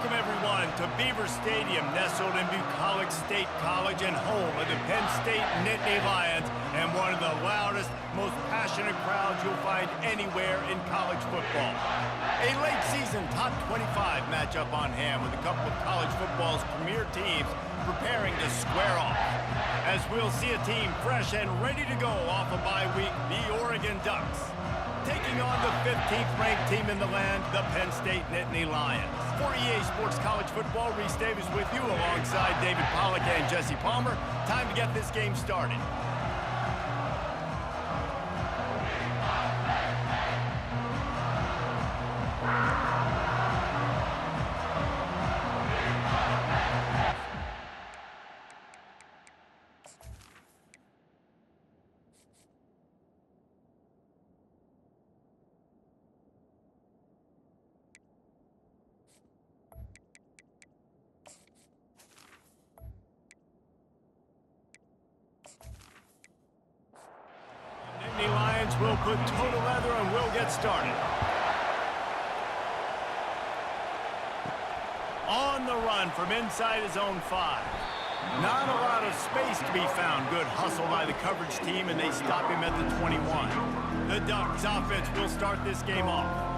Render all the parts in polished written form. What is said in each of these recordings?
Welcome, everyone, to Beaver Stadium, nestled in Bucolic State College and home of the Penn State Nittany Lions, and one of the loudest, most passionate crowds you'll find anywhere in college football. A late-season top 25 matchup on hand with a couple of college football's premier teams preparing to square off. As we'll see a team fresh and ready to go off a bye week, the Oregon Ducks, taking on the 15th ranked team in the land, the Penn State Nittany Lions. For EA Sports College Football, Reese Davis with you alongside David Pollack and Jesse Palmer. Time to get this game started. Lions will put total leather and we'll get started. On the run from inside his own 5. Not a lot of space to be found. Good hustle by the coverage team, and they stop him at the 21. The Ducks offense will start this game off.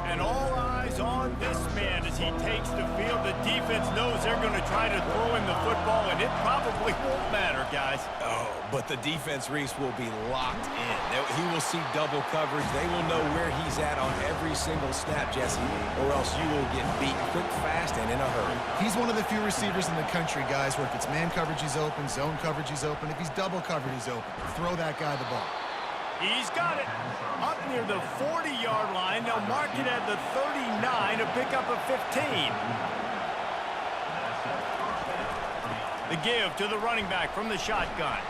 And all eyes on this man as he takes the field. The defense knows they're going to try to throw him the football, and it probably won't matter, guys. Oh, but the defense, Reese, will be locked in. He will see double coverage. They will know where he's at on every single snap, Jesse, or else you will get beat quick, fast, and in a hurry. He's one of the few receivers in the country, guys, where if it's man coverage, he's open, zone coverage, he's open. If he's double covered, he's open. Throw that guy the ball. He's got it. Up near the 40-yard line. They'll mark it at the 39 to pick up a 15. The give to the running back from the shotgun.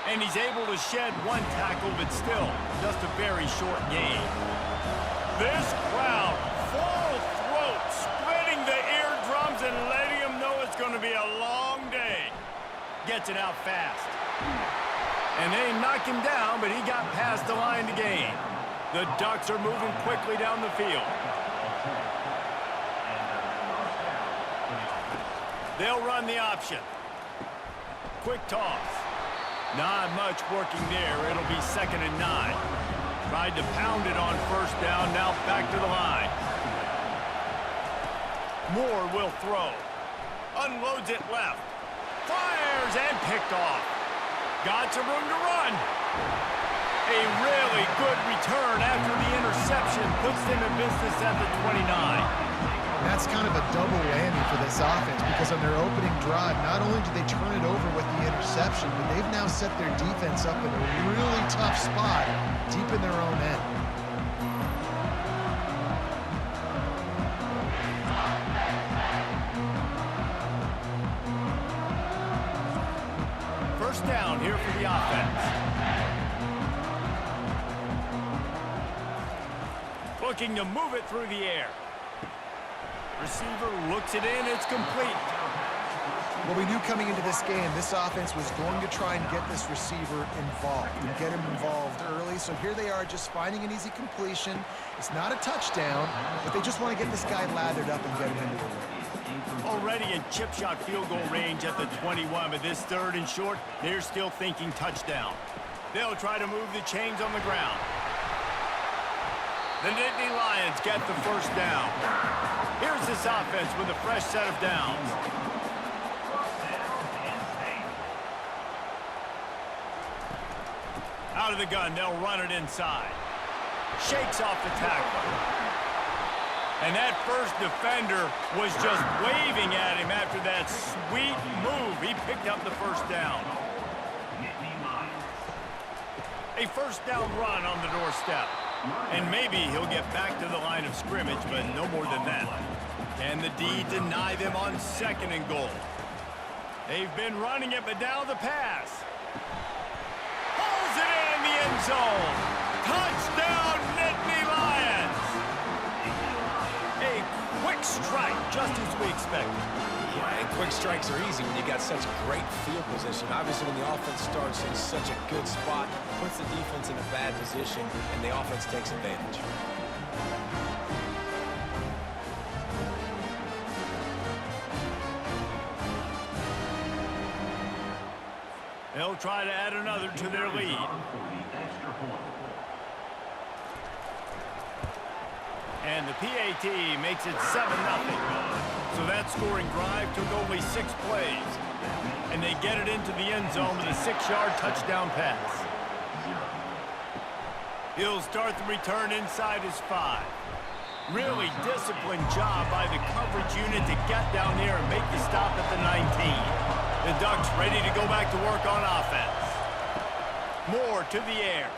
And he's able to shed one tackle, but still just a very short gain. This crowd, full throat, spreading the eardrums and letting them know it's going to be a long day. Gets it out fast. And they knock him down, but he got past the line to gain. The Ducks are moving quickly down the field. They'll run the option. Quick toss. Not much working there. It'll be 2nd and 9. Tried to pound it on first down, now back to the line. Moore will throw. Unloads it left. Fires and picked off. Got some room to run. A really good return after the interception puts them in business at the 29. That's kind of a double whammy for this offense because on their opening drive, not only did they turn it over with the interception, but they've now set their defense up in a really tough spot deep in their own end. First down here for the offense. Looking to move it through the air. Receiver looks it in, it's complete. Well, we knew coming into this game, this offense was going to try and get this receiver involved and get him involved early. So here they are just finding an easy completion. It's not a touchdown, but they just want to get this guy lathered up and get him into the ring. Already in chip shot field goal range at the 21, but this 3rd and short, they're still thinking touchdown. They'll try to move the chains on the ground. The Nittany Lions get the first down. Here's this offense with a fresh set of downs. Out of the gun, they'll run it inside. Shakes off the tackle. And that first defender was just waving at him after that sweet move. He picked up the first down. A first down run on the doorstep. And maybe he'll get back to the line of scrimmage, but no more than that. Can the D deny them on 2nd and goal? They've been running it, but now the pass. Pulls it in the end zone. Touchdown, Nittany Lions. A quick strike, just as we expected. Yeah, and quick strikes are easy when you got such great field position. Obviously, when the offense starts in such a good spot, puts the defense in a bad position, and the offense takes advantage. They'll try to add another to their lead. And the PAT makes it 7-0. So that scoring drive took only 6 plays. And they get it into the end zone with a 6-yard touchdown pass. He'll start the return inside his 5. Really disciplined job by the coverage unit to get down there and make the stop at the 19. The Ducks ready to go back to work on offense. Moore to the air.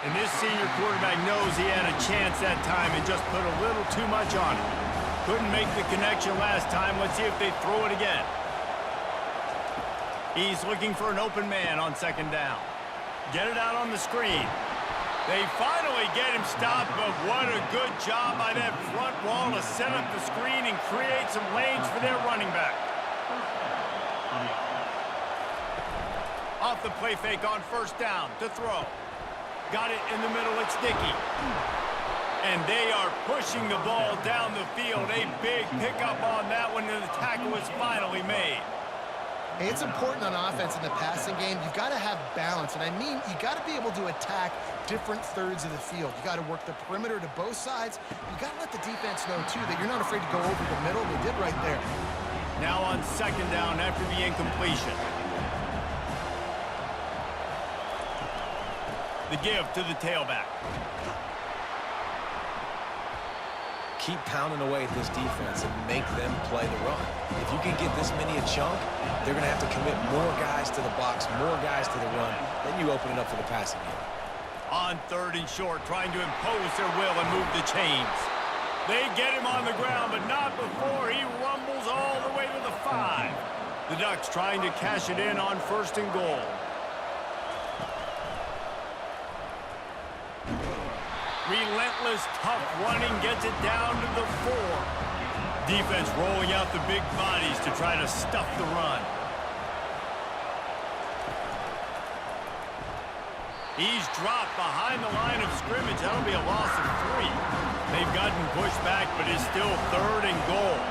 And this senior quarterback knows he had a chance that time and just put a little too much on it. Couldn't make the connection last time. Let's see if they throw it again. He's looking for an open man on 2nd down. Get it out on the screen. They finally get him stopped, but what a good job by that front wall to set up the screen and create some lanes for their running back. Off the play fake on 1st down to throw. Got it in the middle, it's Dickey. And they are pushing the ball down the field. A big pickup on that one, and the tackle is finally made. Hey, it's important on offense in the passing game. You've got to have balance, and I mean you got to be able to attack different thirds of the field. You got to work the perimeter to both sides. You got to let the defense know, too, that you're not afraid to go over the middle. They did right there. Now on 2nd down after the incompletion. The give to the tailback. Keep pounding away at this defense and make them play the run. If you can get this many a chunk, they're going to have to commit more guys to the box, more guys to the run. Then you open it up for the passing game. On 3rd and short, trying to impose their will and move the chains. They get him on the ground, but not before he rumbles all the way to the 5. The Ducks trying to cash it in on 1st and goal. Relentless, tough running gets it down to the 4. Defense rolling out the big bodies to try to stuff the run. He's dropped behind the line of scrimmage. That'll be a loss of 3. They've gotten pushed back, but it's still 3rd and goal.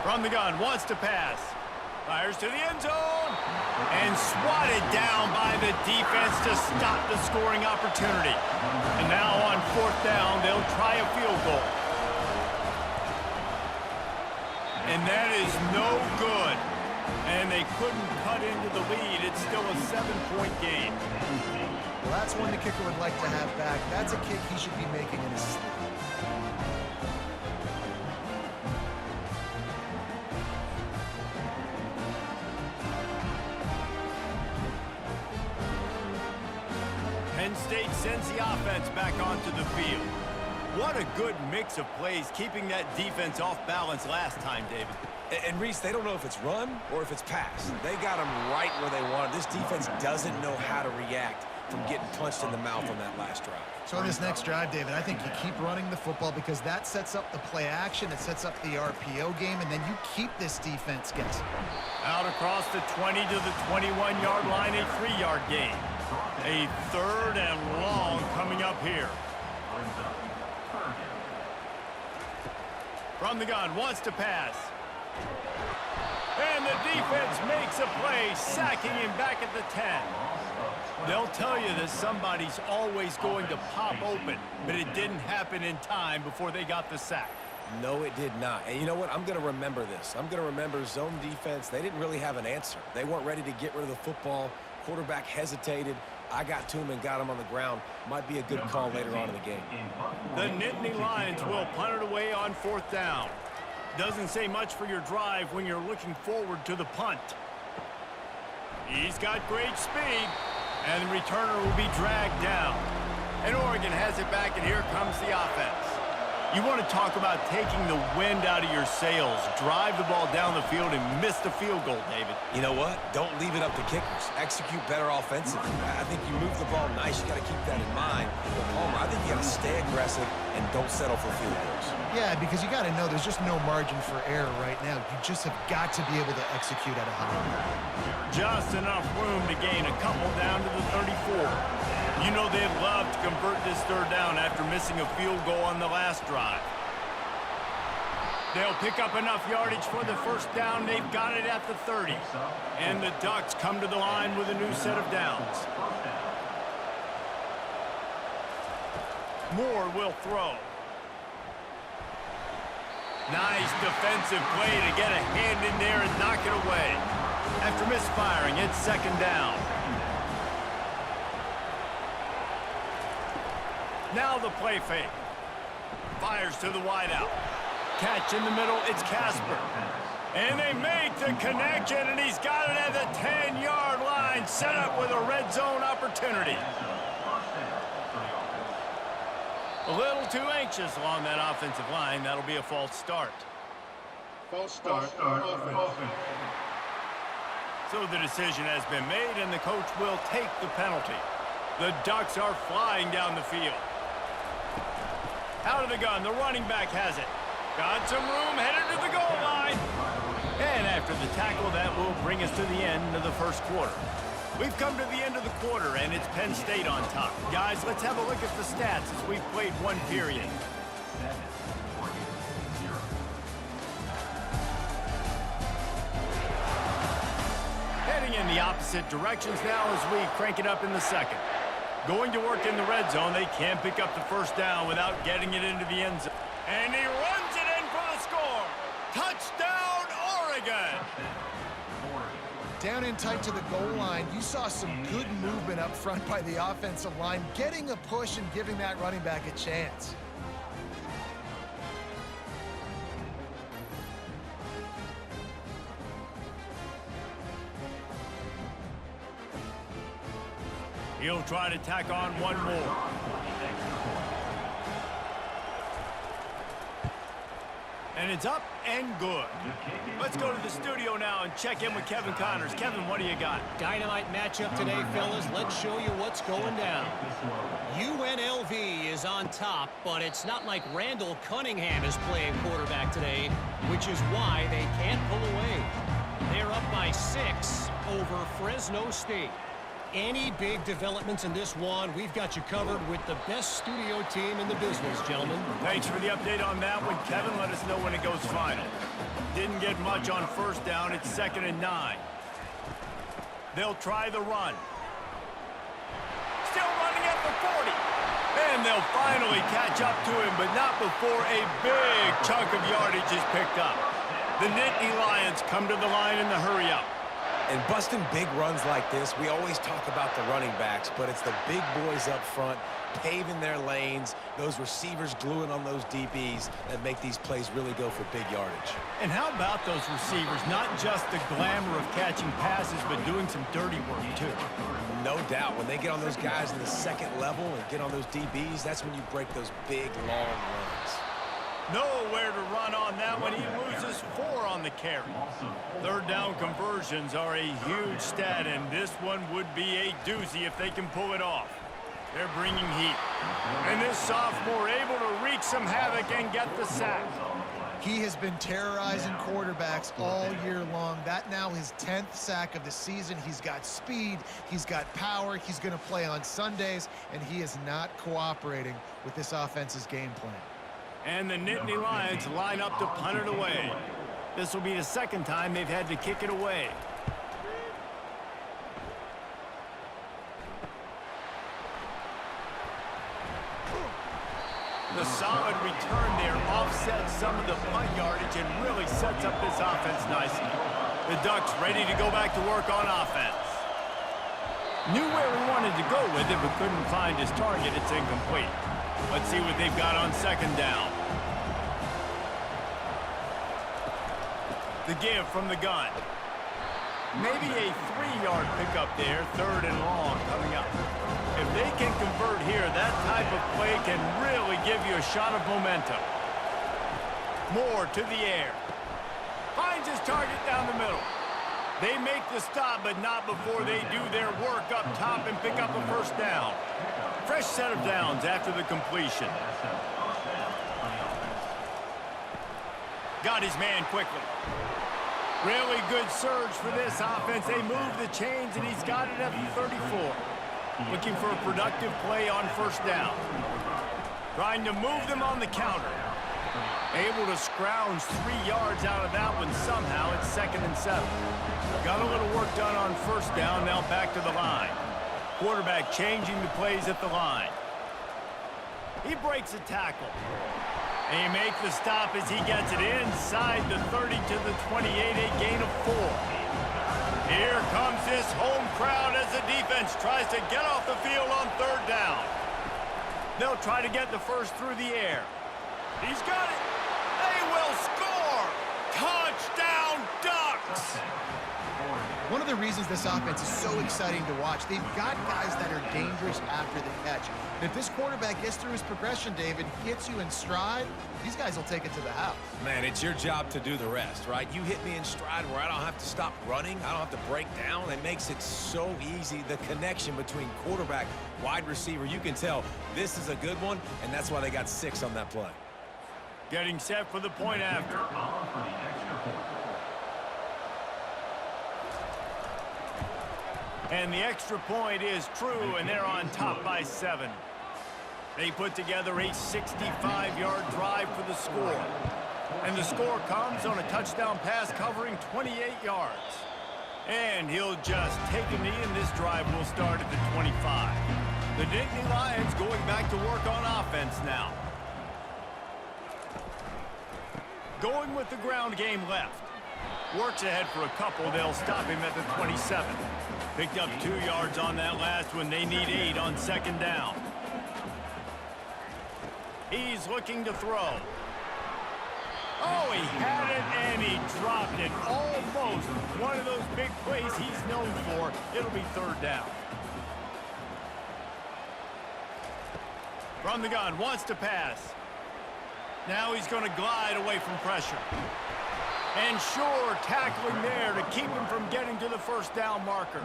From the gun, wants to pass. Fires to the end zone. And swatted down by the defense to stop the scoring opportunity. And now on 4th down, they'll try a field goal. And that is no good. And they couldn't cut into the lead. It's still a 7-point game. Well, that's one the kicker would like to have back. That's a kick he should be making in his sleep. Penn State sends the offense back onto the field. What a good mix of plays, keeping that defense off balance last time, David. And Reese, they don't know if it's run or if it's pass. They got them right where they wanted. This defense doesn't know how to react from getting punched in the mouth on that last drive. So on this next drive, David, I think you keep running the football because that sets up the play action, it sets up the RPO game, and then you keep this defense guessing. Out across the 20 to the 21-yard line, a 3-yard gain. A 3rd and long coming up here. From the gun, wants to pass. And the defense makes a play, sacking him back at the 10. They'll tell you that somebody's always going to pop open, but it didn't happen in time before they got the sack. No, it did not. And you know what? I'm going to remember this. I'm going to remember zone defense. They didn't really have an answer. They weren't ready to get rid of the football. Quarterback hesitated. I got to him and got him on the ground. Might be a good call later on in the game. The Nittany Lions will punt it away on 4th down. Doesn't say much for your drive when you're looking forward to the punt. He's got great speed, and the returner will be dragged down. And Oregon has it back, and here comes the offense. You want to talk about taking the wind out of your sails. Drive the ball down the field and miss the field goal, David. You know what? Don't leave it up to kickers. Execute better offensively. I think you move the ball nice. You got to keep that in mind. But Palmer, I think you got to stay aggressive and don't settle for field goals. Yeah, because you got to know there's just no margin for error right now. You just have got to be able to execute at a high level. Just enough room to gain a couple down to the 34. You know they'd love to convert this 3rd down after missing a field goal on the last drive. They'll pick up enough yardage for the first down. They've got it at the 30. And the Ducks come to the line with a new set of downs. Moore will throw. Nice defensive play to get a hand in there and knock it away. After misfiring, it's second down. Now the play fake. Fires to the wideout. Catch in the middle, it's Casper. And they make the connection, and he's got it at the 10-yard line, set up with a red zone opportunity. A little too anxious along that offensive line. That'll be a false start. False start. Offense. So the decision has been made, and the coach will take the penalty. The Ducks are flying down the field. Out of the gun, the running back has it. Got some room, headed to the goal line. And after the tackle, that will bring us to the end of the first quarter. We've come to the end of the quarter, and it's Penn State on top. Guys, let's have a look at the stats as we've played one period. Heading in the opposite directions now as we crank it up in the second. Going to work in the red zone, they can't pick up the first down without getting it into the end zone. And he runs it in for the score. Touchdown, Oregon! Down in tight to the goal line, you saw some good movement up front by the offensive line, getting a push and giving that running back a chance. He'll try to tack on one more. And it's up and good. Let's go to the studio now and check in with Kevin Connors. Kevin, what do you got? Dynamite matchup today, fellas. Let's show you what's going down. UNLV is on top, but it's not like Randall Cunningham is playing quarterback today, which is why they can't pull away. They're up by 6 over Fresno State. Any big developments in this one, we've got you covered with the best studio team in the business, gentlemen. Thanks for the update on that one, Kevin. Let us know when it goes final. Didn't get much on first down. It's 2nd and 9. They'll try the run. Still running at the 40. And they'll finally catch up to him, but not before a big chunk of yardage is picked up. The Nittany Lions come to the line in the hurry-up. And busting big runs like this, we always talk about the running backs, but it's the big boys up front, paving their lanes, those receivers gluing on those DBs that make these plays really go for big yardage. And how about those receivers? Not just the glamour of catching passes, but doing some dirty work, too. No doubt. When they get on those guys in the second level and get on those DBs, that's when you break those big, long runs. Nowhere to run on that one. He loses 4 on the carry. Third down conversions are a huge stat, and this one would be a doozy if they can pull it off. They're bringing heat. And this sophomore able to wreak some havoc and get the sack. He has been terrorizing quarterbacks all year long. That now his 10th sack of the season. He's got speed, he's got power, he's going to play on Sundays, and he is not cooperating with this offense's game plan. And the Nittany Lions line up to punt it away. This will be the second time they've had to kick it away. The solid return there offsets some of the punt yardage and really sets up this offense nicely. The Ducks ready to go back to work on offense. Knew where he wanted to go with it, but couldn't find his target. It's incomplete. Let's see what they've got on second down. The give from the gun. Maybe a 3-yard pickup there, 3rd and long coming up. If they can convert here, that type of play can really give you a shot of momentum. Moore to the air. Finds his target down the middle. They make the stop, but not before they do their work up top and pick up a first down. Fresh set of downs after the completion. Got his man quickly. Really good surge for this offense. They move the chains, and he's got it at the 34. Looking for a productive play on first down. Trying to move them on the counter. Able to scrounge 3 yards out of that one somehow. It's 2nd and 7. Got a little work done on first down, now back to the line. Quarterback changing the plays at the line. He breaks a tackle. And he makes the stop as he gets it inside the 30 to the 28, a gain of 4. Here comes this home crowd as the defense tries to get off the field on 3rd down. They'll try to get the first through the air. He's got it. They will score. Touchdown, Ducks. One of the reasons this offense is so exciting to watch, they've got guys that are dangerous after the catch. And if this quarterback gets through his progression, David, hits you in stride, these guys will take it to the house. Man, it's your job to do the rest, right? You hit me in stride where I don't have to stop running. I don't have to break down. It makes it so easy. The connection between quarterback, wide receiver, you can tell this is a good one, and that's why they got 6 on that play. Getting set for the point after. And the extra point is true, and they're on top by 7. They put together a 65-yard drive for the score. And the score comes on a touchdown pass covering 28 yards. And he'll just take a knee, and this drive will start at the 25. The Nittany Lions going back to work on offense now. Going with the ground game left. Works ahead for a couple. They'll stop him at the 27. Picked up 2 yards on that last one. They need 8 on 2nd down. He's looking to throw. Oh, he had it and he dropped it. Almost one of those big plays he's known for. It'll be 3rd down. From the gun, wants to pass. Now he's going to glide away from pressure. And sure, tackling there to keep him from getting to the 1st down marker.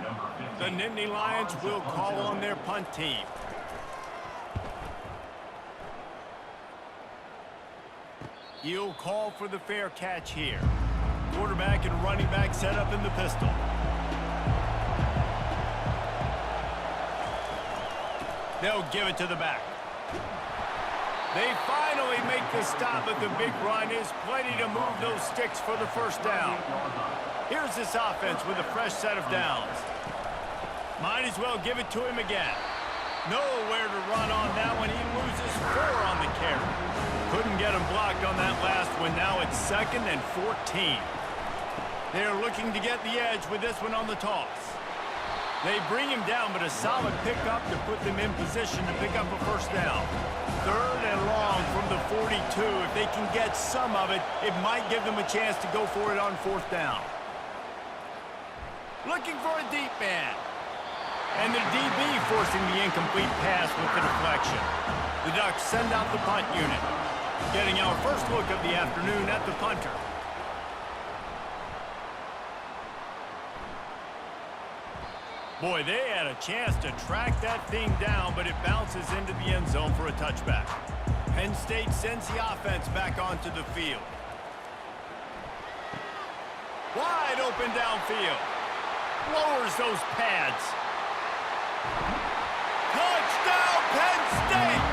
The Nittany Lions will call on their punt team. He'll call for the fair catch here. Quarterback and running back set up in the pistol. They'll give it to the back. They finally make the stop, but the big run is plenty to move those sticks for the 1st down. Here's this offense with a fresh set of downs. Might as well give it to him again. Nowhere to run on that one. He loses 4 on the carry. Couldn't get him blocked on that last one. Now it's 2nd and 14. They're looking to get the edge with this one on the toss. They bring him down, but a solid pickup to put them in position to pick up a 1st down. 3rd and long from the 42. If they can get some of it, it might give them a chance to go for it on 4th down. Looking for a deep man. And the DB forcing the incomplete pass with the deflection. The Ducks send out the punt unit. Getting our first look of the afternoon at the punter. Boy, they had a chance to track that thing down, but it bounces into the end zone for a touchback. Penn State sends the offense back onto the field. Wide open downfield. Lowers those pads. Touchdown, Penn State!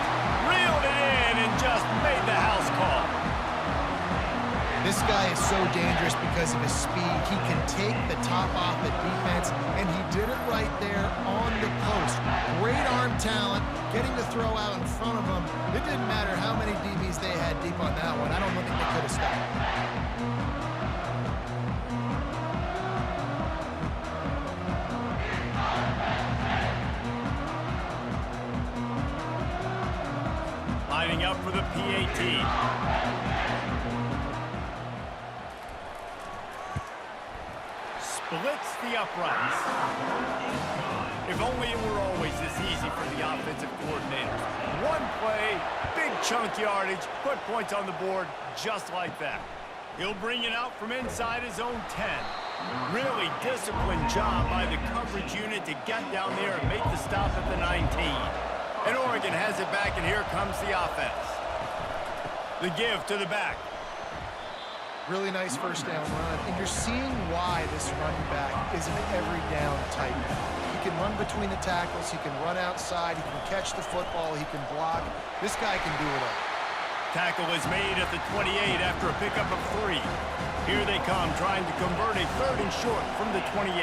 Reeled it in and just made the house call. This guy is so dangerous because of his speed. He can take the top off the defense, and he did it right there on the post. Great arm talent, getting the throw out in front of him. It didn't matter how many DBs they had deep on that one. I don't think they could have stopped. Lining up for the PAT. Splits the uprights. If only it were always this easy for the offensive coordinators. One play, big chunk yardage, put points on the board just like that. He'll bring it out from inside his own 10. Really disciplined job by the coverage unit to get down there and make the stop at the 19. And Oregon has it back, and here comes the offense. The give to the back. Really nice 1st down run. And you're seeing why this running back is an every down type. He can run between the tackles. He can run outside. He can catch the football. He can block. This guy can do it all. Tackle is made at the 28 after a pickup of 3. Here they come, trying to convert a 3rd and short from the 28.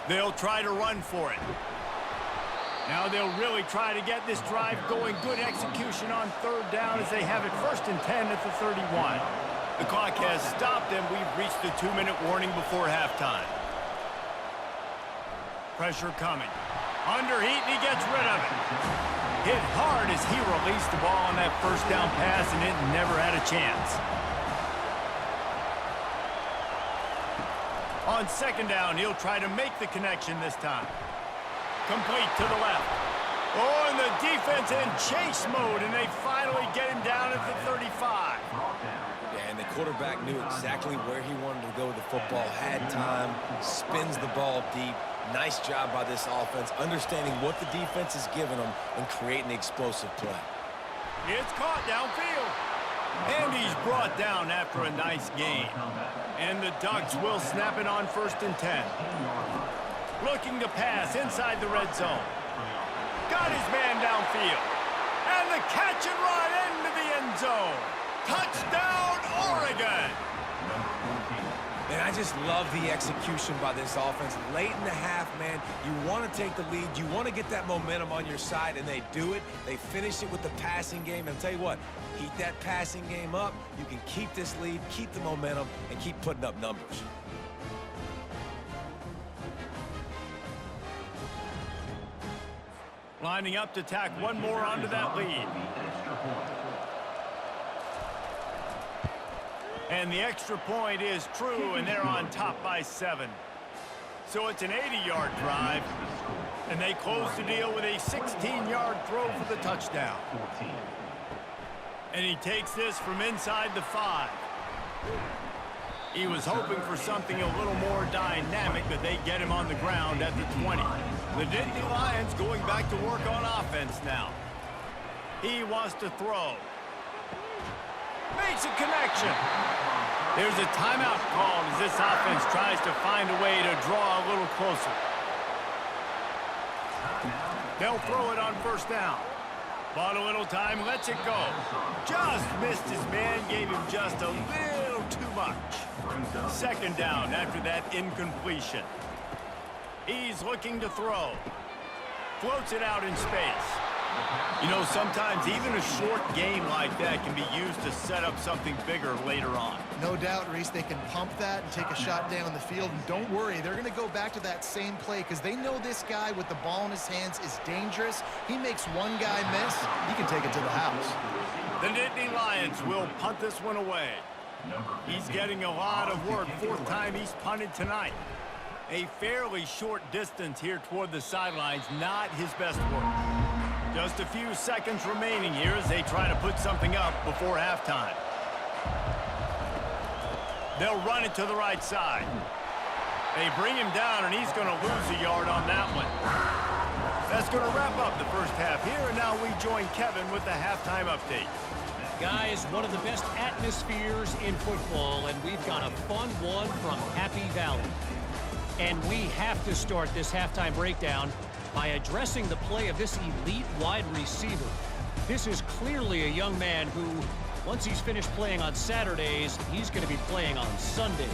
They'll try to run for it. Now they'll really try to get this drive going. Good execution on 3rd down as they have it 1st and 10 at the 31. The clock has stopped, and we've reached the 2-minute warning before halftime. Pressure coming. Under heat, and he gets rid of it. Hit hard as he released the ball on that 1st down pass, and it never had a chance. On 2nd down, he'll try to make the connection this time. Complete to the left. Oh, and the defense in chase mode, and they finally get him down at the 35. Yeah, and the quarterback knew exactly where he wanted to go with the football, had time, spins the ball deep. Nice job by this offense, understanding what the defense is giving them and creating the explosive play. It's caught downfield. And he's brought down after a nice gain. And the Ducks will snap it on 1st and 10. Looking to pass inside the red zone. Got his man downfield. And the catch and run into the end zone. Touchdown, Oregon! And I just love the execution by this offense. Late in the half, man, you want to take the lead. You want to get that momentum on your side, and they do it. They finish it with the passing game. And I'll tell you what, keep that passing game up. You can keep this lead, keep the momentum, and keep putting up numbers. Lining up to tack one more onto that lead. And the extra point is true, and they're on top by 7. So it's an 80-yard drive, and they close the deal with a 16-yard throw for the touchdown. And he takes this from inside the 5. He was hoping for something a little more dynamic, but they get him on the ground at the 20. The Nittany Lions going back to work on offense now. He wants to throw. Makes a connection. There's a timeout called as this offense tries to find a way to draw a little closer. They'll throw it on 1st down. Bought a little time, lets it go. Just missed his man, gave him just a little too much. 2nd down after that incompletion. He's looking to throw. Floats it out in space. You know, sometimes even a short game like that can be used to set up something bigger later on. No doubt, Reese, they can pump that and take a shot down the field. And don't worry, they're going to go back to that same play because they know this guy with the ball in his hands is dangerous. He makes one guy miss, he can take it to the house. The Nittany Lions will punt this one away. He's getting a lot of work. 4th time he's punted tonight. A fairly short distance here toward the sidelines, not his best work. Just a few seconds remaining here as they try to put something up before halftime. They'll run it to the right side. They bring him down, and he's going to lose a yard on that one. That's going to wrap up the 1st half here, and now we join Kevin with the halftime update. Guys, one of the best atmospheres in football, and we've got a fun one from Happy Valley. And we have to start this halftime breakdown by addressing the play of this elite wide receiver. This is clearly a young man who, once he's finished playing on Saturdays, he's going to be playing on Sundays.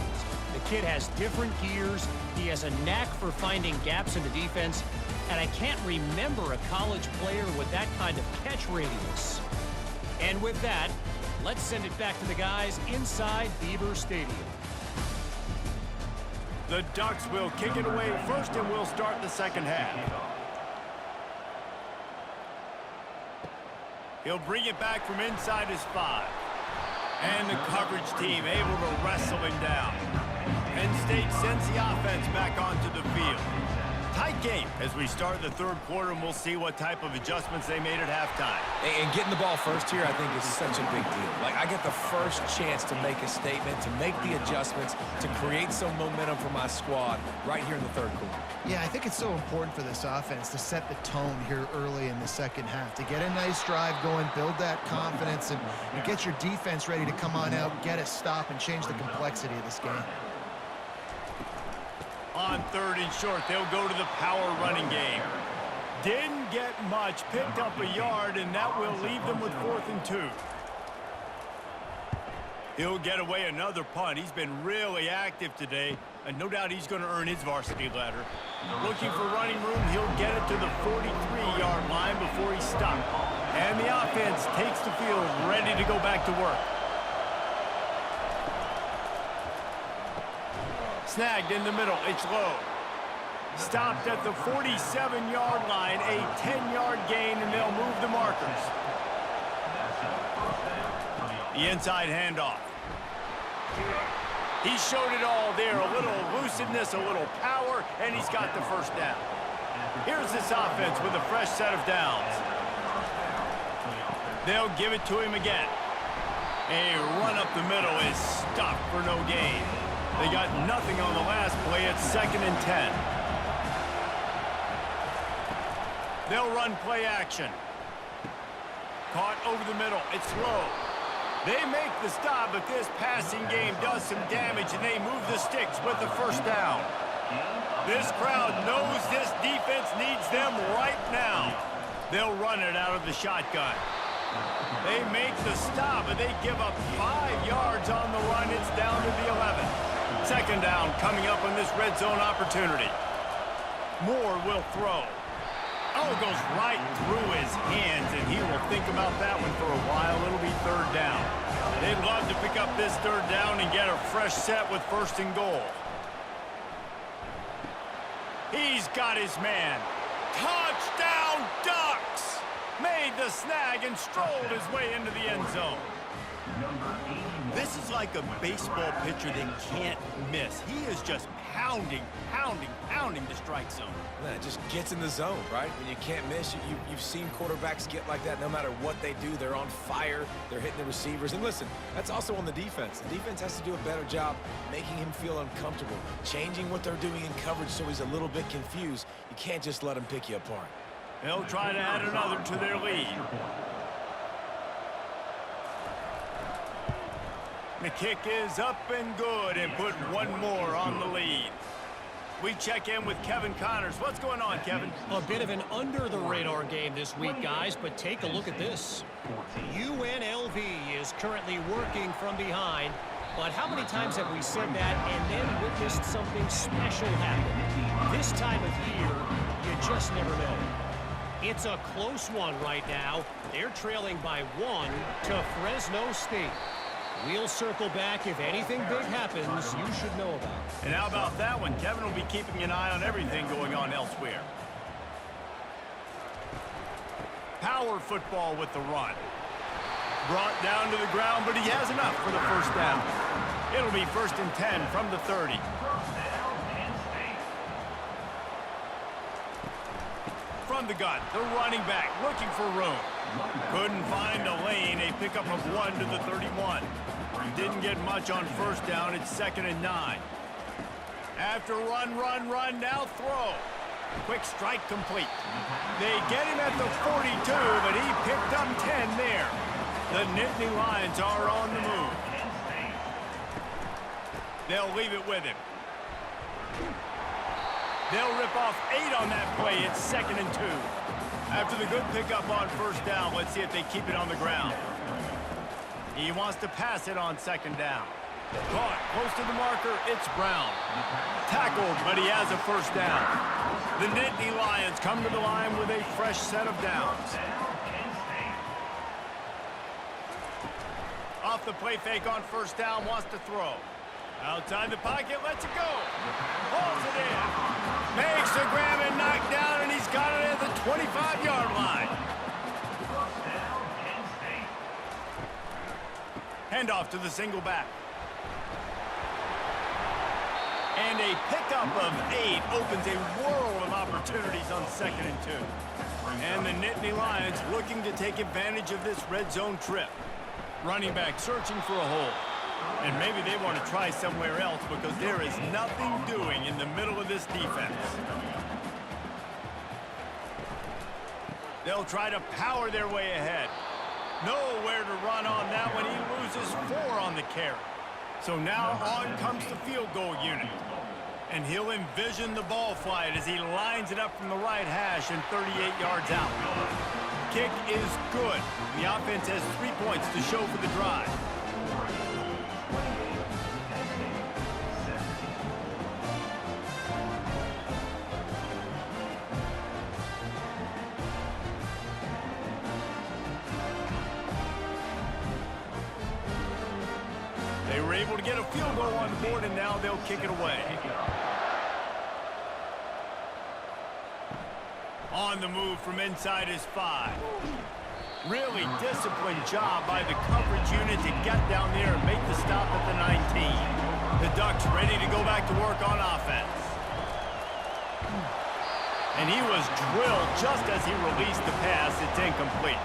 The kid has different gears. He has a knack for finding gaps in the defense. And I can't remember a college player with that kind of catch radius. And with that, let's send it back to the guys inside Beaver Stadium. The Ducks will kick it away first, and we'll start the 2nd half. He'll bring it back from inside his 5. And the coverage team able to wrestle him down. Penn State sends the offense back onto the field. Tight game as we start the 3rd quarter, and we'll see what type of adjustments they made at halftime. And getting the ball first here, I think, is such a big deal. Like, I get the first chance to make a statement, to make the adjustments, to create some momentum for my squad right here in the 3rd quarter. Yeah, I think it's so important for this offense to set the tone here early in the 2nd half, to get a nice drive going, build that confidence, and get your defense ready to come on out, get a stop, and change the complexity of this game. On 3rd and short, they'll go to the power running game. Didn't didn't get much, picked up a yard, and that will leave them with 4th and 2. He'll get away another punt. He's been really active today, and no doubt he's going to earn his varsity letter. Looking for running room, he'll get it to the 43-yard line before he's stopped. And the offense takes the field, ready to go back to work. Snagged in the middle, it's low. Stopped at the 47-yard line, a 10-yard gain, and they'll move the markers. The inside handoff. He showed it all there, a little elusiveness, a little power, and he's got the first down. Here's this offense with a fresh set of downs. They'll give it to him again. A run up the middle is stopped for no gain. They got nothing on the last play. It's 2nd and 10. They'll run play action. Caught over the middle. It's low. They make the stop, but this passing game does some damage, and they move the sticks with the first down. This crowd knows this defense needs them right now. They'll run it out of the shotgun. They make the stop, but they give up 5 yards on the run. It's down to the 11. 2nd down coming up on this red zone opportunity. Moore will throw. Oh, it goes right through his hands, and he will think about that one for a while. It'll be 3rd down. They'd love to pick up this 3rd down and get a fresh set with 1st and goal. He's got his man. Touchdown, Ducks! Made the snag and strolled his way into the end zone. This is like a baseball pitcher that can't miss. He is just pounding the strike zone. Man, it just gets in the zone, right? When you can't miss, you've seen quarterbacks get like that no matter what they do. They're on fire. They're hitting the receivers. And listen, that's also on the defense. The defense has to do a better job making him feel uncomfortable, changing what they're doing in coverage so he's a little bit confused. You can't just let him pick you apart. They'll try to add another to their lead. The kick is up and good and put one more on the lead. We check in with Kevin Connors. What's going on, Kevin? A bit of an under-the-radar game this week, guys, but take a look at this. UNLV is currently working from behind, but how many times have we said that and then witnessed something special happen? This time of year, you just never know. It's a close one right now. They're trailing by 1 to Fresno State. We'll circle back if anything big happens you should know about. And how about that one? Kevin will be keeping an eye on everything going on elsewhere. Power football with the run. Brought down to the ground, but he has enough for the first down. It'll be 1st and 10 from the 30. From the gun, the running back looking for room. Couldn't find a lane, a pickup of 1 to the 31. Didn't get much on first down, it's 2nd and 9. After run, now throw. Quick strike complete. They get him at the 42, but he picked up 10 there. The Nittany Lions are on the move. They'll leave it with him. They'll rip off 8 on that play. It's 2nd and 2. After the good pickup on first down, let's see if they keep it on the ground. He wants to pass it on 2nd down. Caught close to the marker. It's Brown. Tackled, but he has a first down. The Nittany Lions come to the line with a fresh set of downs. Off the play fake on first down, wants to throw. Outside the pocket, lets it go. Pulls it in. Makes the grab and knocked down, and he's got it at the 25-yard line. Handoff to the single back. And a pickup of 8 opens a world of opportunities on 2nd and 2. And the Nittany Lions looking to take advantage of this red zone trip. Running back searching for a hole. And maybe they want to try somewhere else because there is nothing doing in the middle of this defense. They'll try to power their way ahead. Nowhere to run on that one. He loses 4 on the carry. So now on comes the field goal unit. And he'll envision the ball flight as he lines it up from the right hash and 38 yards out. Kick is good. The offense has 3 points to show for the drive. They were able to get a field goal on the board, and now they'll kick it away. On the move from inside his 5. Really disciplined job by the coverage unit to get down there and make the stop at the 19. The Ducks ready to go back to work on offense. And he was drilled just as he released the pass. It's incomplete.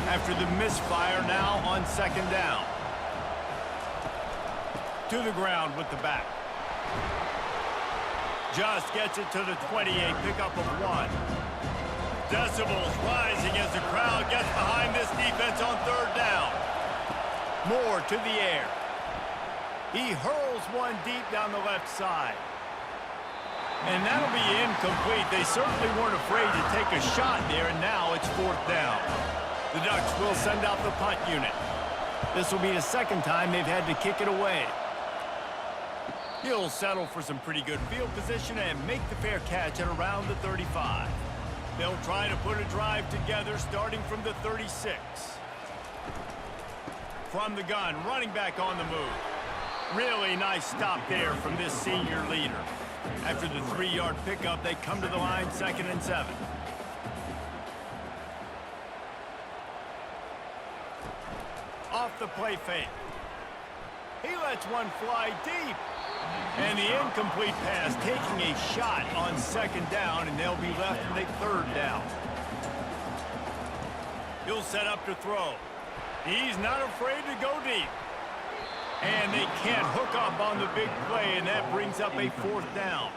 After the misfire, now on second down. To the ground with the back. Just gets it to the 28, pickup of 1. Decibels rising as the crowd gets behind this defense on third down. Moore to the air. He hurls one deep down the left side. And that'll be incomplete. They certainly weren't afraid to take a shot there, and now it's fourth down. The Ducks will send out the punt unit. This will be the second time they've had to kick it away. He'll settle for some pretty good field position and make the fair catch at around the 35. They'll try to put a drive together starting from the 36. From the gun, running back on the move. Really nice stop there from this senior leader. After the 3-yard pickup, they come to the line, 2nd and 7. Off the play fake. He lets one fly deep. And the incomplete pass taking a shot on second down, and they'll be left in a third down. He'll set up to throw. He's not afraid to go deep. And they can't hook up on the big play, and that brings up a fourth down.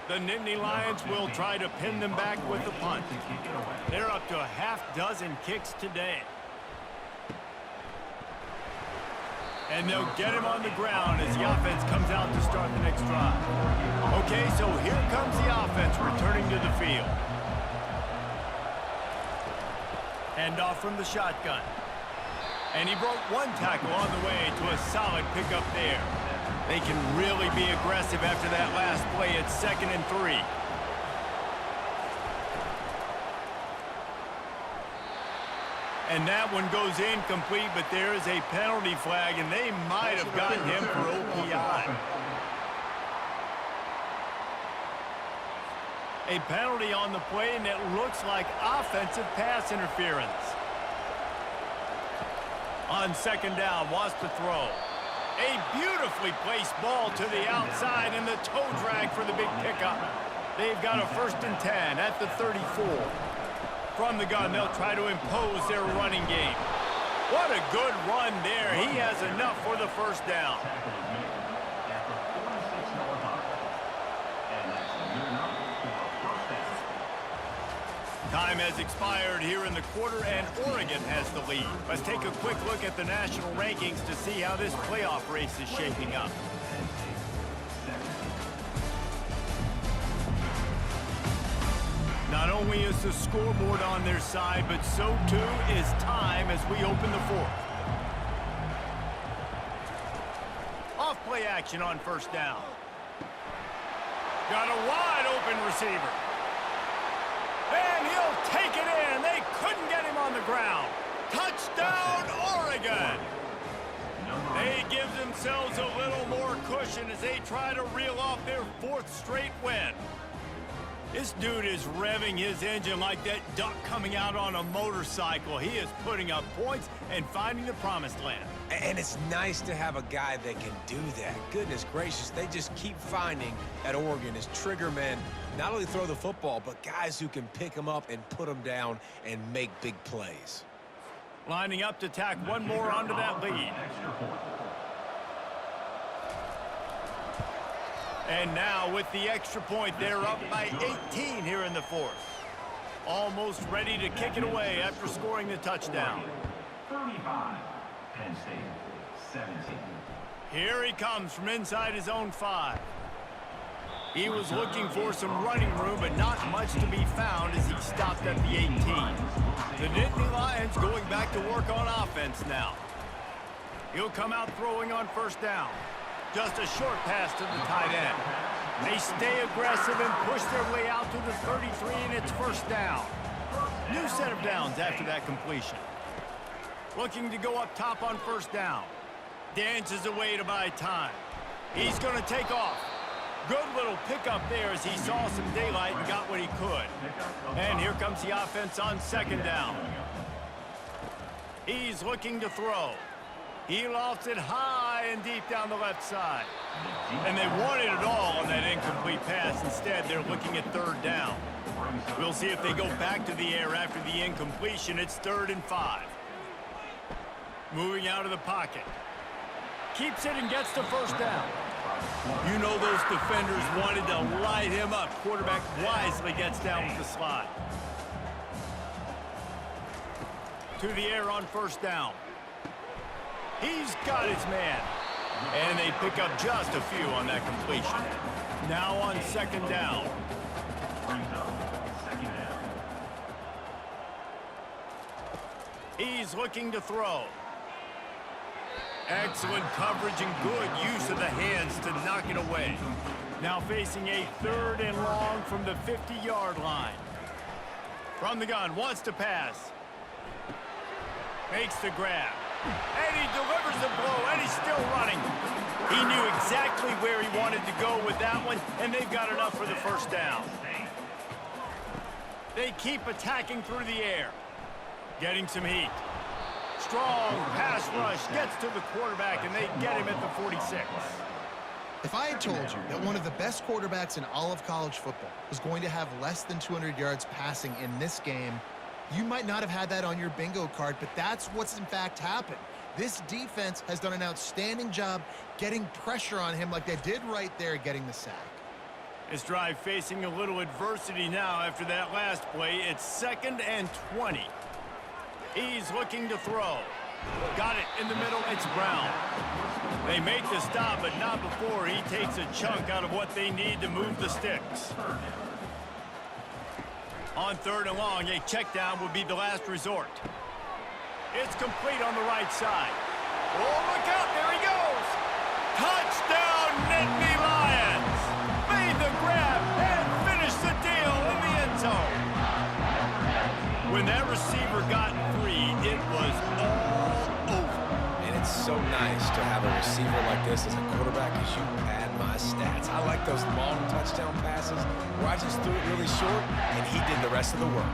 The Nittany Lions will try to pin them back with the punt. They're up to a half-dozen kicks today. And they'll get him on the ground as the offense comes out to start the next drive. Okay, so here comes the offense returning to the field. Handoff from the shotgun. And he broke one tackle on the way to a solid pickup there. They can really be aggressive after that last play at 2nd and 3. And that one goes incomplete, but there is a penalty flag, and they might have gotten him for OPI. A penalty on the play, and it looks like offensive pass interference. On second down, wants to throw. A beautifully placed ball to the outside, and the toe drag for the big pickup. They've got a 1st and 10 at the 34. From the gun, they'll try to impose their running game. What a good run there. He has enough for the first down. Time has expired here in the quarter, and Oregon has the lead. Let's take a quick look at the national rankings to see how this playoff race is shaping up. Not only is the scoreboard on their side, but so too is time as we open the fourth. Off play action on first down. Got a wide open receiver. And he'll take it in. They couldn't get him on the ground. Touchdown, Oregon. They give themselves a little more cushion as they try to reel off their 4th straight win. This dude is revving his engine like that duck coming out on a motorcycle. He is putting up points and finding the promised land. And it's nice to have a guy that can do that. Goodness gracious, they just keep finding at Oregon is trigger men, not only throw the football, but guys who can pick them up and put them down and make big plays. Lining up to tack one more onto that lead. And now with the extra point, they're up by 18 here in the fourth. Almost ready to kick it away after scoring the touchdown. 35, Penn State, 17. Here he comes from inside his own 5. He was looking for some running room, but not much to be found as he stopped at the 18. The Nittany Lions going back to work on offense now. He'll come out throwing on first down. Just a short pass to the tight end. They stay aggressive and push their way out to the 33, and it's first down. New set of downs after that completion. Looking to go up top on first down. Dances away to buy time. He's going to take off. Good little pickup there as he saw some daylight and got what he could. And here comes the offense on second down. He's looking to throw. He lofts it high and deep down the left side. And they wanted it all on that incomplete pass. Instead, they're looking at third down. We'll see if they go back to the air after the incompletion. It's 3rd and 5. Moving out of the pocket. Keeps it and gets to first down. You know those defenders wanted to light him up. Quarterback wisely gets down with the slide. To the air on first down. He's got his man. And they pick up just a few on that completion. Now on second down. He's looking to throw. Excellent coverage and good use of the hands to knock it away. Now facing a 3rd and long from the 50-yard line. From the gun, wants to pass. Makes the grab. And he delivers the blow, and he's still running. He knew exactly where he wanted to go with that one, and they've got enough for the first down. They keep attacking through the air. Getting some heat. Strong pass rush gets to the quarterback, and they get him at the 46. If I had told you that one of the best quarterbacks in all of college football was going to have less than 200 yards passing in this game, you might not have had that on your bingo card, but that's what's in fact happened. This defense has done an outstanding job getting pressure on him like they did right there, getting the sack. This drive facing a little adversity now after that last play. It's 2nd and 20. He's looking to throw. Got it in the middle. It's Brown. They make the stop, but not before he takes a chunk out of what they need to move the sticks. On 3rd and long, a check down would be the last resort. It's complete on the right side. Oh, look out. There he goes. Touchdown, Nittany Lions. Made the grab and finished the deal in the end zone. When that receiver got free, it was all over. And it's so nice to have a receiver like this as a quarterback because you pad my stats. I like those long touchdown passes where I just threw it really short and he did the rest of the work.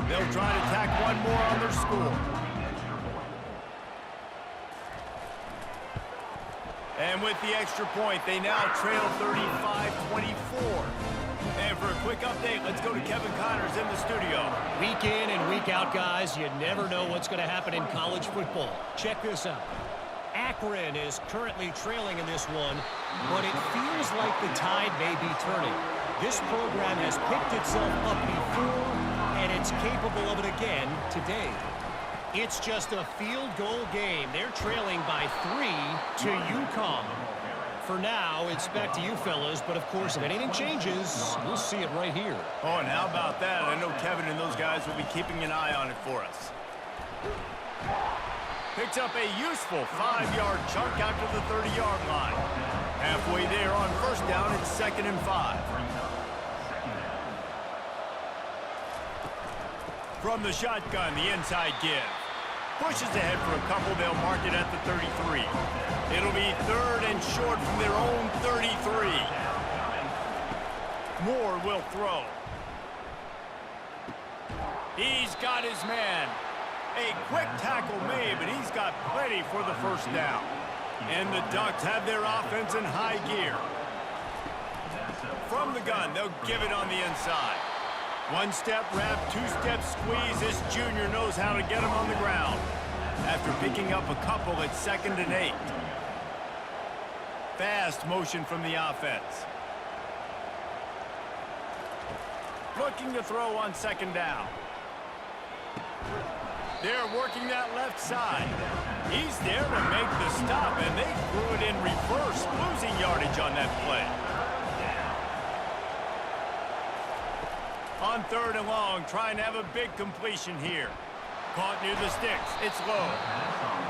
They'll try to tack one more on their score. And with the extra point, they now trail 35-24. And for a quick update, let's go to Kevin Connors in the studio. Week in and week out, guys, you never know what's going to happen in college football. Check this out. Akron is currently trailing in this one, but it feels like the tide may be turning. This program has picked itself up before, and it's capable of it again today. It's just a field goal game. They're trailing by 3 to UConn. For now, it's back to you fellas, but of course, if anything changes, we'll see it right here. Oh, and how about that? I know Kevin and those guys will be keeping an eye on it for us. Picks up a useful 5-yard chunk out to the 30-yard line. Halfway there on first down, it's 2nd and 5. From the shotgun, the inside give. Pushes ahead for a couple. They'll mark it at the 33. It'll be 3rd and short from their own 33. Moore will throw. He's got his man. A quick tackle made, but he's got plenty for the first down. And the Ducks have their offense in high gear. From the gun, they'll give it on the inside. One-step wrap, two-step squeeze. This junior knows how to get him on the ground. After picking up a couple at 2nd and 8. Fast motion from the offense. Looking to throw on 2nd down. They're working that left side. He's there to make the stop, and they threw it in reverse, losing yardage on that play. On 3rd and long, trying to have a big completion here. Caught near the sticks. It's low.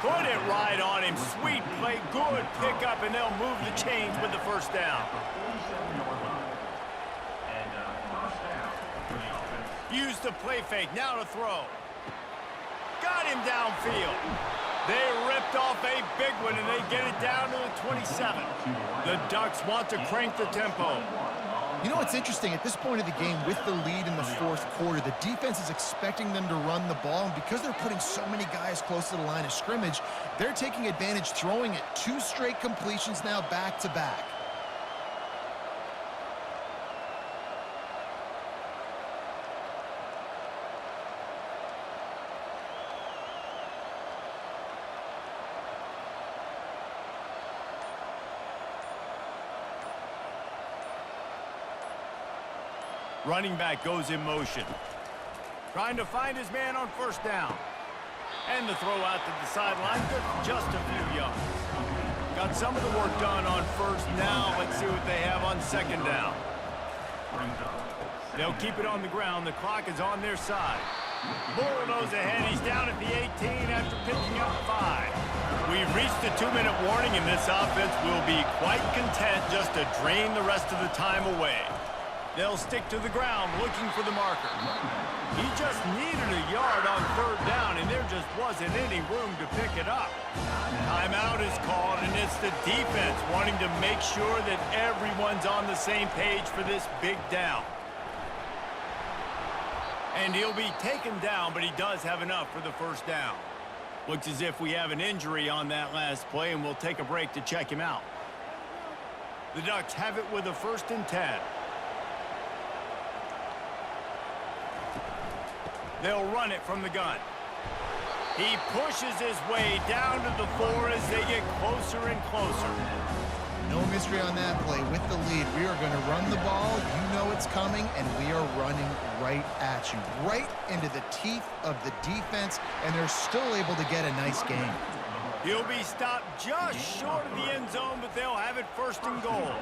Put it right on him. Sweet play. Good pickup, and they'll move the chains with the first down. Use the play fake. Now to throw. Got him downfield. They ripped off a big one, and they get it down to the 27. The Ducks want to crank the tempo. You know what's interesting? At this point of the game, with the lead in the 4th quarter, the defense is expecting them to run the ball, and because they're putting so many guys close to the line of scrimmage, they're taking advantage, throwing it 2 straight completions now back-to-back. Running back goes in motion. Trying to find his man on 1st down. And the throw out to the sideline, good for just a few yards. Got some of the work done on 1st. Now let's see what they have on 2nd down. They'll keep it on the ground. The clock is on their side. Bulldoze ahead. He's down at the 18 after picking up 5. We've reached the 2-minute warning, and this offense will be quite content just to drain the rest of the time away. They'll stick to the ground looking for the marker. He just needed a yard on 3rd down, and there just wasn't any room to pick it up. Timeout is called, and it's the defense wanting to make sure that everyone's on the same page for this big down. And he'll be taken down, but he does have enough for the 1st down. Looks as if we have an injury on that last play, and we'll take a break to check him out. The Ducks have it with a 1st and 10. They'll run it from the gun. He pushes his way down to the 4 as they get closer and closer. No mystery on that play. With the lead, we are going to run the ball. You know it's coming, and we are running right at you, right into the teeth of the defense, and they're still able to get a nice game. He'll be stopped just short of the end zone, but they'll have it 1st and goal.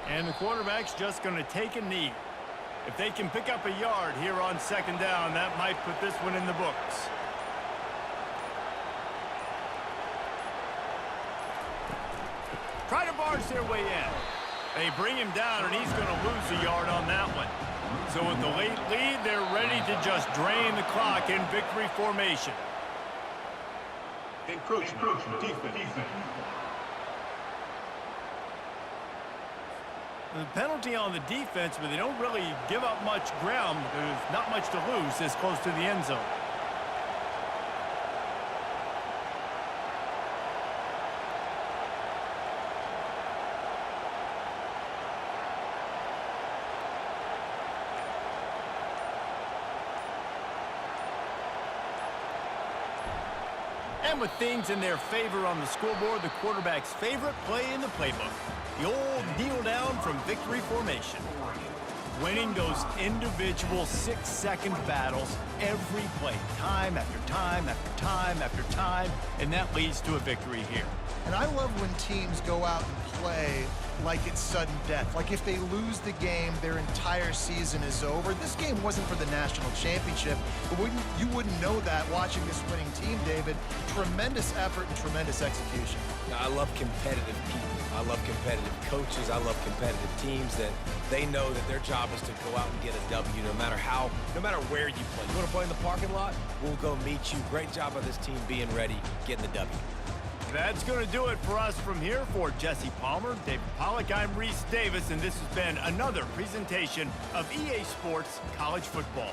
And the quarterback's just going to take a knee. If they can pick up a yard here on 2nd down, that might put this one in the books. Try to barge their way in. They bring him down, and he's going to lose a yard on that one. So with the late lead, they're ready to just drain the clock in victory formation. Encroachment, defense. The penalty on the defense, but they don't really give up much ground. There's not much to lose this close to the end zone. And with things in their favor on the scoreboard, the quarterback's favorite play in the playbook. The old kneel down from victory formation. Winning those individual 6-second battles every play, time after time after time after time, and that leads to a victory here. And I love when teams go out and play like it's sudden death. Like if they lose the game, their entire season is over. This game wasn't for the national championship, but you wouldn't know that watching this winning team, David. Tremendous effort and tremendous execution. I love competitive people. I love competitive coaches. I love competitive teams that they know that their job is to go out and get a W no matter where you play. You want to play in the parking lot? We'll go meet you. Great job of this team being ready, getting the W. That's going to do it for us from here. For Jesse Palmer, David Pollack, I'm Reese Davis, and this has been another presentation of EA Sports College Football.